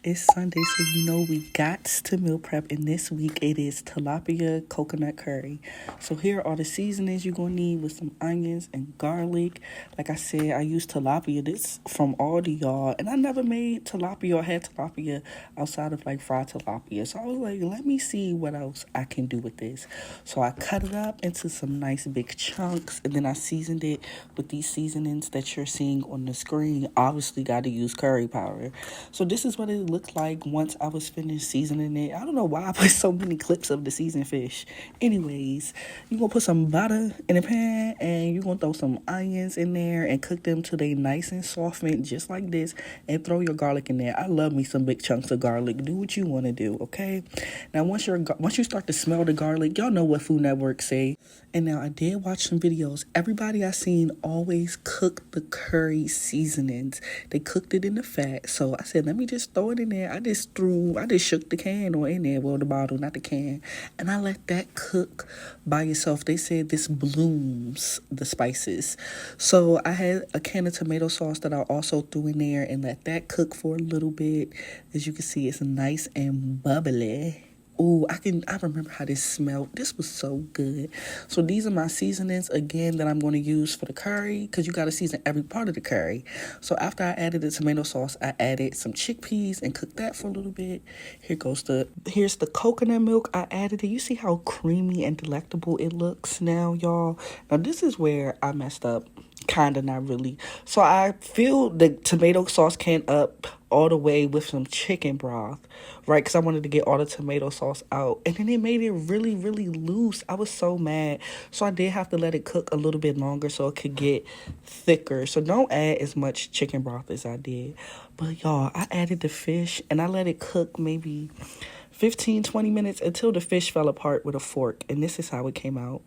It's Sunday, so you know we got to meal prep, and this week it is tilapia coconut curry. So here are the seasonings you're gonna need with some onions and garlic. Like I said, I use tilapia. This from Aldi, y'all, and I never made tilapia or had tilapia outside of like fried tilapia. So I was like, let me see what else I can do with this. So I cut it up into some nice big chunks, and then I seasoned it with these seasonings that you're seeing on the screen. Obviously, got to use curry powder. So this is what it looked like once I was finished seasoning it. I don't know why I put so many clips of the seasoned fish. Anyways, you're going to put some butter in a pan, and you're going to throw some onions in there and cook them till they nice and soften, just like this, and throw your garlic in there. I love me some big chunks of garlic. Do what you want to do, okay? Now, once you start to smell the garlic, y'all know what Food Network say. And now I did watch some videos. Everybody I seen always cooked the curry seasonings. They cooked it in the fat. So I said, let me just throw it in there. I just shook the can or in there, well, the bottle, not the can. And I let that cook by itself. They said this blooms the spices. So I had a can of tomato sauce that I also threw in there and let that cook for a little bit. As you can see, it's nice and bubbly. Oh, I remember how this smelled. This was so good. So these are my seasonings, again, that I'm going to use for the curry, because you got to season every part of the curry. So after I added the tomato sauce, I added some chickpeas and cooked that for a little bit. Here's the coconut milk. I added it. You see how creamy and delectable it looks now, y'all? Now this is where I messed up. Kinda, not really. So I filled the tomato sauce can up all the way with some chicken broth, right? Because I wanted to get all the tomato sauce out. And then it made it really, really loose. I was so mad. So I did have to let it cook a little bit longer so it could get thicker. So don't add as much chicken broth as I did. But y'all, I added the fish and I let it cook maybe 15-20 minutes until the fish fell apart with a fork. And this is how it came out.